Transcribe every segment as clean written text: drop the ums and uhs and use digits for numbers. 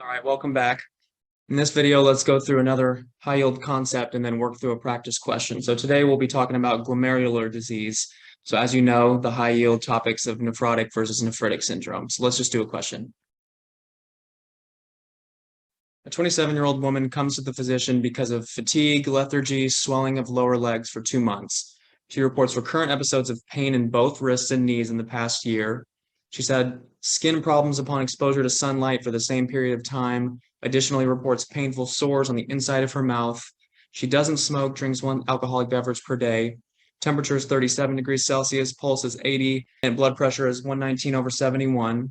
All right, welcome back. In this video, let's go through another high-yield concept and then work through a practice question. So today we'll be talking about glomerular disease. So as you know, the high-yield topics of nephrotic versus nephritic syndrome. So let's just do a question. A 27-year-old woman comes to the physician because of fatigue, lethargy, swelling of lower legs for 2 months. She reports recurrent episodes of pain in both wrists and knees in the past year. She's had skin problems upon exposure to sunlight for the same period of time. Additionally, reports painful sores on the inside of her mouth. She doesn't smoke, drinks 1 alcoholic beverage per day. Temperature is 37 degrees Celsius, pulse is 80, and blood pressure is 119/71.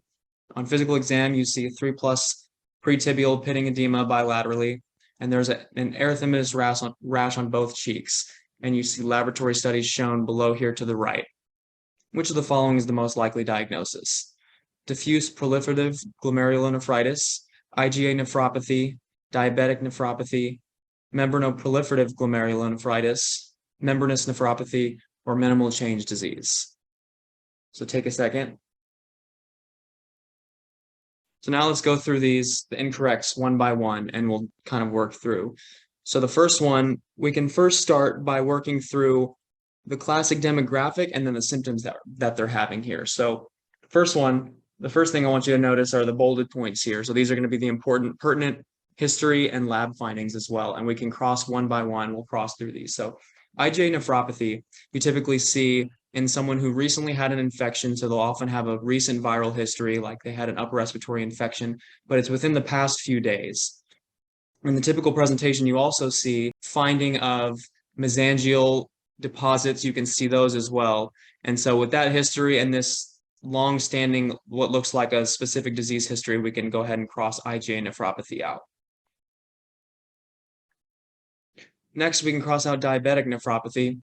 On physical exam, you see 3+ pretibial pitting edema bilaterally, and there's an erythematous rash on both cheeks. And you see laboratory studies shown below here to the right. Which of the following is the most likely diagnosis? Diffuse proliferative glomerulonephritis, IgA nephropathy, diabetic nephropathy, membranoproliferative glomerulonephritis, membranous nephropathy, or minimal change disease. So take a second. So now let's go through the incorrects one by one, and we'll kind of work through. So the first one, we can first start by working through the classic demographic and then the symptoms that they're having here. So the first thing I want you to notice are the bolded points here. So these are going to be the important, pertinent history and lab findings as well. And we can cross one by one. We'll cross through these. So IgA nephropathy, you typically see in someone who recently had an infection. So they'll often have a recent viral history, like they had an upper respiratory infection, but it's within the past few days. In the typical presentation, you also see finding of mesangial deposits. You can see those as well. And so with that history and this long-standing, what looks like a specific disease history, we can go ahead and cross IgA nephropathy out. Next, we can cross out diabetic nephropathy.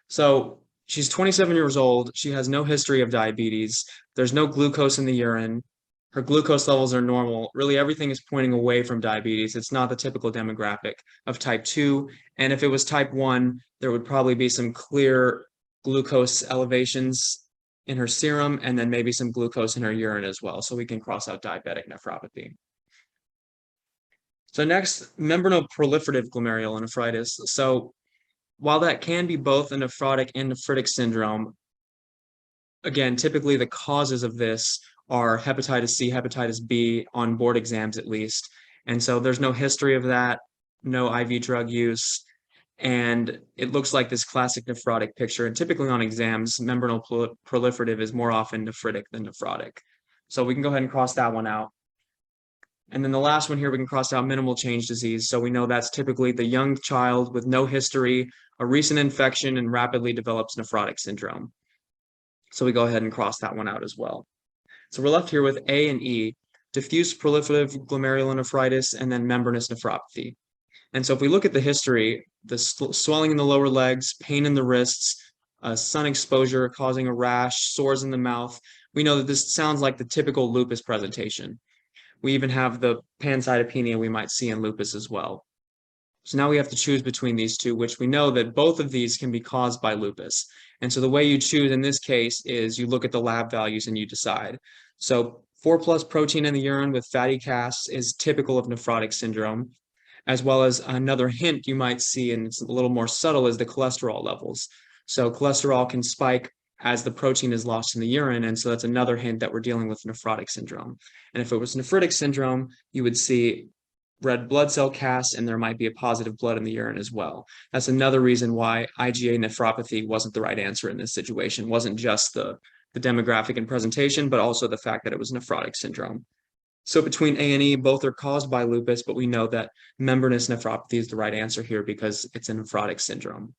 So she's 27 years old. She has no history of diabetes. There's no glucose in the urine. Her glucose levels are normal. Really, everything is pointing away from diabetes. It's not the typical demographic of type 2. And if it was type 1, there would probably be some clear glucose elevations in her serum and then maybe some glucose in her urine as well. So we can cross out diabetic nephropathy. So next, membranoproliferative glomerulonephritis. So while that can be both a nephrotic and nephritic syndrome, again, typically the causes of this are hepatitis C, hepatitis B, on board exams at least. And so there's no history of that, no IV drug use, and it looks like this classic nephrotic picture. And typically on exams, membranoproliferative is more often nephritic than nephrotic. So we can go ahead and cross that one out. And then the last one here, we can cross out minimal change disease. So we know that's typically the young child with no history, a recent infection, and rapidly develops nephrotic syndrome. So we go ahead and cross that one out as well. So we're left here with A and E, diffuse proliferative glomerulonephritis, and then membranous nephropathy. And so if we look at the history, the swelling in the lower legs, pain in the wrists, sun exposure causing a rash, sores in the mouth, we know that this sounds like the typical lupus presentation. We even have the pancytopenia we might see in lupus as well. So now we have to choose between these two, which we know that both of these can be caused by lupus. And so the way you choose in this case is you look at the lab values and you decide. So 4+ protein in the urine with fatty casts is typical of nephrotic syndrome, as well as another hint you might see, and it's a little more subtle, is the cholesterol levels. So cholesterol can spike as the protein is lost in the urine, and so that's another hint that we're dealing with nephrotic syndrome. And if it was nephritic syndrome, you would see red blood cell casts, and there might be a positive blood in the urine as well. That's another reason why IgA nephropathy wasn't the right answer in this situation. It wasn't just the demographic and presentation, but also the fact that it was nephrotic syndrome. So between A and E, both are caused by lupus, but we know that membranous nephropathy is the right answer here because it's a nephrotic syndrome.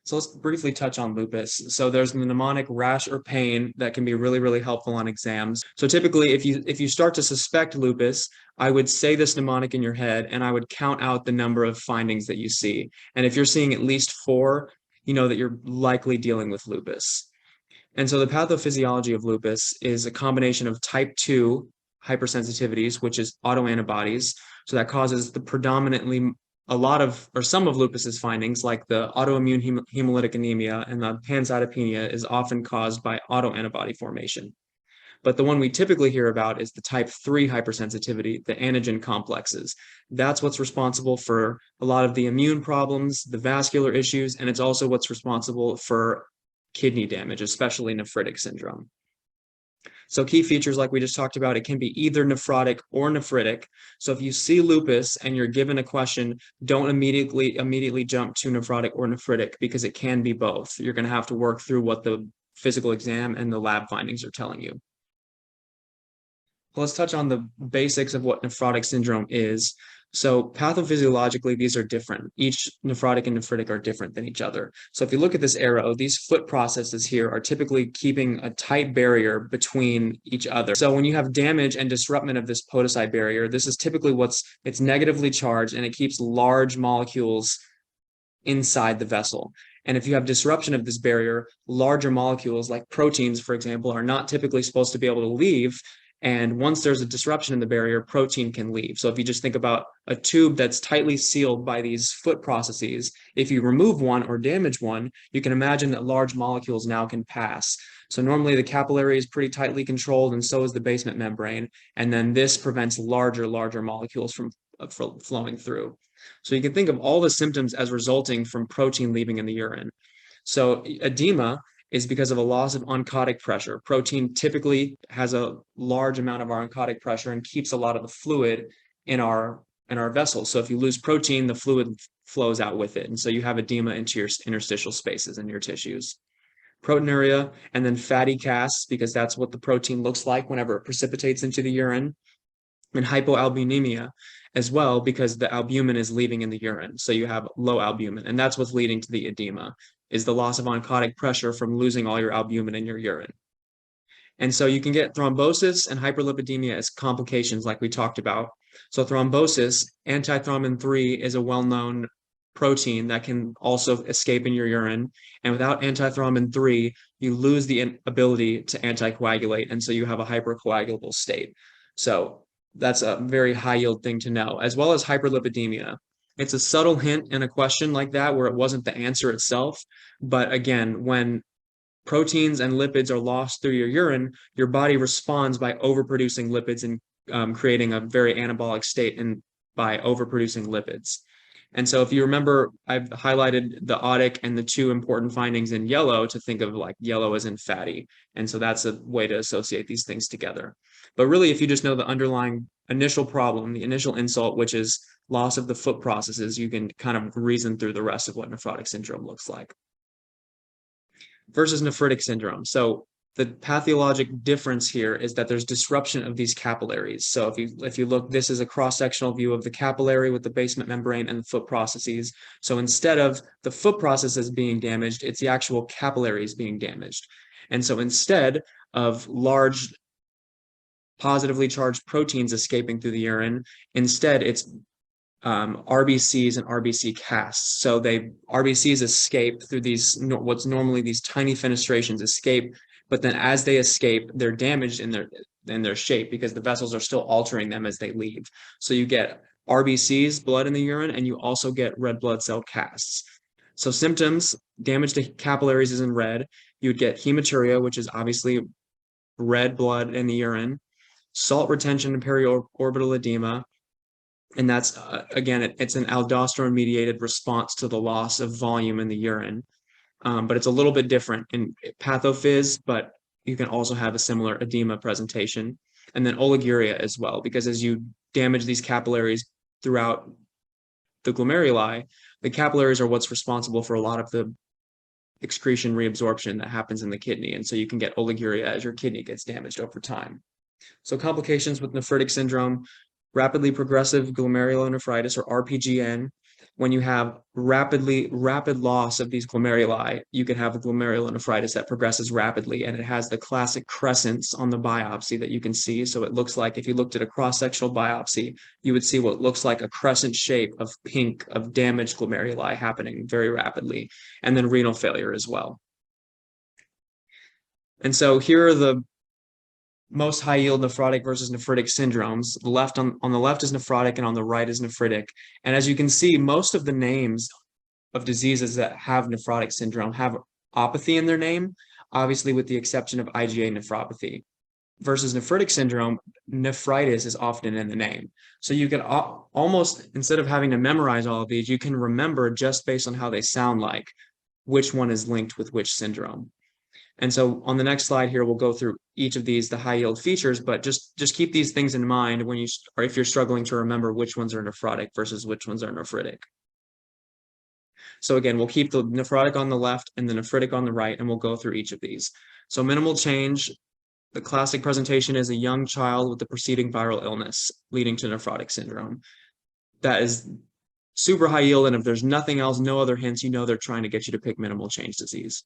So let's briefly touch on lupus. So there's the mnemonic rash or pain that can be really, really helpful on exams. So typically, if you start to suspect lupus, I would say this mnemonic in your head, and I would count out the number of findings that you see. And if you're seeing at least 4, you know that you're likely dealing with lupus. And so the pathophysiology of lupus is a combination of type 2 hypersensitivities, which is autoantibodies. So that causes the predominantly some of lupus's findings, like the autoimmune hemolytic anemia and the pancytopenia, is often caused by autoantibody formation. But the one we typically hear about is the type 3 hypersensitivity, the antigen complexes. That's what's responsible for a lot of the immune problems, the vascular issues, and it's also what's responsible for kidney damage, especially nephritic syndrome. So key features like we just talked about, it can be either nephrotic or nephritic. So if you see lupus and you're given a question, don't immediately jump to nephrotic or nephritic because it can be both. You're going to have to work through what the physical exam and the lab findings are telling you. Let's touch on the basics of what nephrotic syndrome is. So pathophysiologically, these are different. Each nephrotic and nephritic are different than each other. So if you look at this arrow, these foot processes here are typically keeping a tight barrier between each other. So when you have damage and disruption of this podocyte barrier, this is typically it's negatively charged and it keeps large molecules inside the vessel. And if you have disruption of this barrier, larger molecules like proteins, for example, are not typically supposed to be able to leave. And once there's a disruption in the barrier, protein can leave. So if you just think about a tube that's tightly sealed by these foot processes, if you remove one or damage one, you can imagine that large molecules now can pass. So normally the capillary is pretty tightly controlled, and so is the basement membrane. And then this prevents larger molecules from flowing through. So you can think of all the symptoms as resulting from protein leaving in the urine. So edema is because of a loss of oncotic pressure. Protein typically has a large amount of our oncotic pressure and keeps a lot of the fluid in our vessels. So if you lose protein, the fluid flows out with it. And so you have edema into your interstitial spaces in your tissues. Proteinuria, and then fatty casts, because that's what the protein looks like whenever it precipitates into the urine. And hypoalbuminemia as well, because the albumin is leaving in the urine. So you have low albumin, and that's what's leading to the edema, is the loss of oncotic pressure from losing all your albumin in your urine. And so you can get thrombosis and hyperlipidemia as complications like we talked about. So thrombosis, antithrombin 3 is a well-known protein that can also escape in your urine. And without antithrombin 3, you lose the ability to anticoagulate. And so you have a hypercoagulable state. So that's a very high yield thing to know, as well as hyperlipidemia. It's a subtle hint in a question like that where it wasn't the answer itself. But again, when proteins and lipids are lost through your urine, your body responds by overproducing lipids and creating a very anabolic state and by overproducing lipids. And so if you remember, I've highlighted the ODIC and the two important findings in yellow to think of like yellow as in fatty. And so that's a way to associate these things together. But really, if you just know the underlying initial problem, the initial insult, which is loss of the foot processes, you can kind of reason through the rest of what nephrotic syndrome looks like. Versus nephritic syndrome. So the pathologic difference here is that there's disruption of these capillaries. So if you look, this is a cross-sectional view of the capillary with the basement membrane and the foot processes. So instead of the foot processes being damaged, it's the actual capillaries being damaged. And so instead of large positively charged proteins escaping through the urine, instead it's RBCs and RBC casts. So RBCs escape through these, what's normally these tiny fenestrations escape, but then as they escape, they're damaged in their shape because the vessels are still altering them as they leave. So you get RBCs, blood in the urine, and you also get red blood cell casts. So symptoms, damage to capillaries is in red. You'd get hematuria, which is obviously red blood in the urine, salt retention and periorbital edema. And that's, again, it's an aldosterone-mediated response to the loss of volume in the urine. But it's a little bit different in pathophys, but you can also have a similar edema presentation. And then oliguria as well, because as you damage these capillaries throughout the glomeruli, the capillaries are what's responsible for a lot of the excretion reabsorption that happens in the kidney. And so you can get oliguria as your kidney gets damaged over time. So complications with nephritic syndrome, rapidly progressive glomerulonephritis, or RPGN. When you have rapid loss of these glomeruli, you can have a glomerulonephritis that progresses rapidly, and it has the classic crescents on the biopsy that you can see. So it looks like if you looked at a cross-sectional biopsy, you would see what looks like a crescent shape of pink of damaged glomeruli happening very rapidly, and then renal failure as well. And so here are the most high yield nephrotic versus nephritic syndromes. On the left is nephrotic and on the right is nephritic. And as you can see, most of the names of diseases that have nephrotic syndrome have opathy in their name, obviously with the exception of IgA nephropathy. versus nephritic syndrome, nephritis is often in the name. So you can almost, instead of having to memorize all of these, you can remember just based on how they sound like which one is linked with which syndrome. And so on the next slide here, we'll go through each of these, the high yield features, but just keep these things in mind when you, or if you're struggling to remember which ones are nephrotic versus which ones are nephritic. So again, we'll keep the nephrotic on the left and the nephritic on the right, and we'll go through each of these. So minimal change, the classic presentation is a young child with the preceding viral illness leading to nephrotic syndrome. That is super high yield, and if there's nothing else, no other hints, you know they're trying to get you to pick minimal change disease.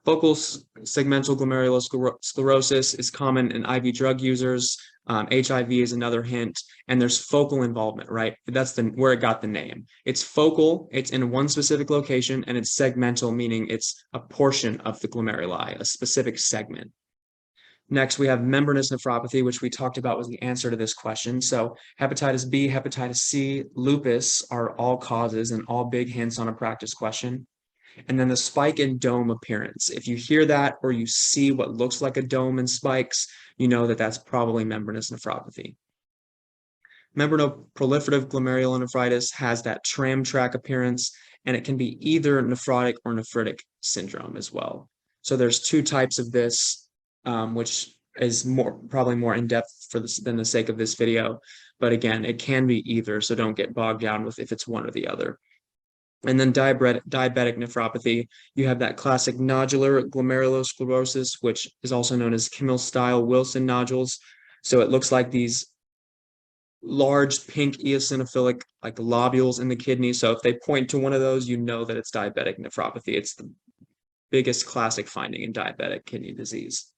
Focal segmental glomerulosclerosis is common in IV drug users. HIV is another hint, and there's focal involvement, right? That's where it got the name. It's focal, it's in one specific location, and it's segmental, meaning it's a portion of the glomeruli, a specific segment. Next, we have membranous nephropathy, which we talked about was the answer to this question. So hepatitis B, hepatitis C, lupus are all causes and all big hints on a practice question. And then the spike and dome appearance. If you hear that or you see what looks like a dome and spikes, you know that that's probably membranous nephropathy. Membranoproliferative glomerulonephritis has that tram track appearance, and it can be either nephrotic or nephritic syndrome as well. So there's two types of this, which is probably more in depth than the sake of this video. But again, it can be either, so don't get bogged down with if it's one or the other. And then diabetic nephropathy, you have that classic nodular glomerulosclerosis, which is also known as Kimmel-style Wilson nodules. So it looks like these large pink eosinophilic like lobules in the kidney. So if they point to one of those, you know that it's diabetic nephropathy. It's the biggest classic finding in diabetic kidney disease.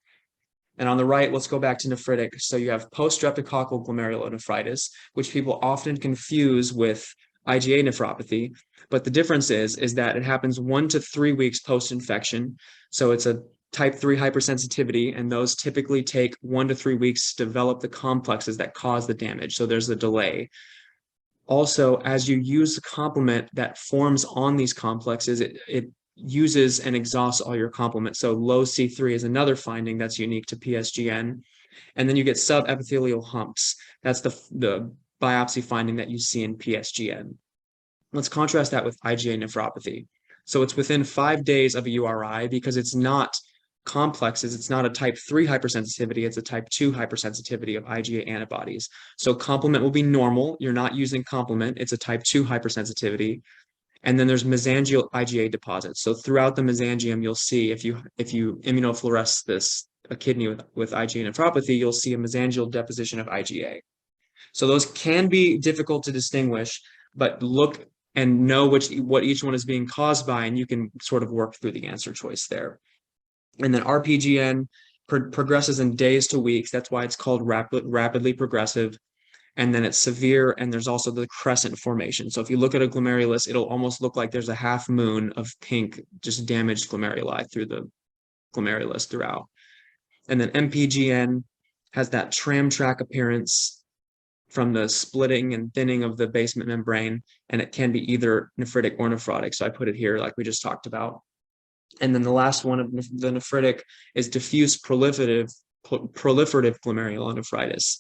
And on the right, let's go back to nephritic. So you have post-streptococcal glomerulonephritis, which people often confuse with IgA nephropathy, but the difference is that it happens 1 to 3 weeks post-infection. So it's a type 3 hypersensitivity, and those typically take 1 to 3 weeks to develop the complexes that cause the damage. So there's a delay. Also, as you use the complement that forms on these complexes, it uses and exhausts all your complement. So low C3 is another finding that's unique to PSGN. And then you get subepithelial humps. That's the biopsy finding that you see in PSGN. Let's contrast that with IgA nephropathy. So it's within 5 days of a URI because it's not complexes. It's not a type 3 hypersensitivity. It's a type 2 hypersensitivity of IgA antibodies. So complement will be normal. You're not using complement. It's a type 2 hypersensitivity. And then there's mesangial IgA deposits. So throughout the mesangium, you'll see if you immunofluoresce a kidney with IgA nephropathy, you'll see a mesangial deposition of IgA. So those can be difficult to distinguish, but look and know what each one is being caused by, and you can sort of work through the answer choice there. And then RPGN progresses in days to weeks. That's why it's called rapidly progressive. And then it's severe, and there's also the crescent formation. So if you look at a glomerulus, it'll almost look like there's a half moon of pink, just damaged glomeruli through the glomerulus throughout. And then MPGN has that tram track appearance from the splitting and thinning of the basement membrane, and it can be either nephritic or nephrotic. So I put it here like we just talked about. And then the last one of the nephritic is diffuse proliferative glomerulonephritis.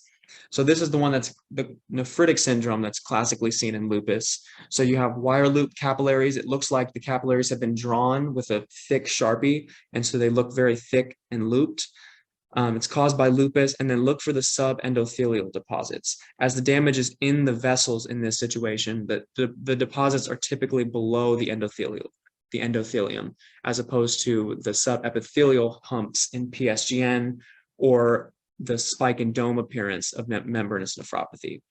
So this is the one that's the nephritic syndrome that's classically seen in lupus. So you have wire loop capillaries. It looks like the capillaries have been drawn with a thick Sharpie, and so they look very thick and looped. It's caused by lupus, and then look for the subendothelial deposits. As the damage is in the vessels in this situation, the deposits are typically below the endothelium, as opposed to the subepithelial humps in PSGN or the spike and dome appearance of membranous nephropathy.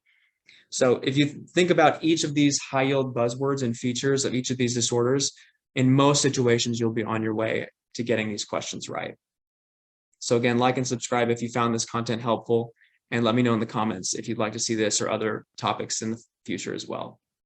So if you think about each of these high yield buzzwords and features of each of these disorders, in most situations, you'll be on your way to getting these questions right. So again, like and subscribe if you found this content helpful, and let me know in the comments if you'd like to see this or other topics in the future as well.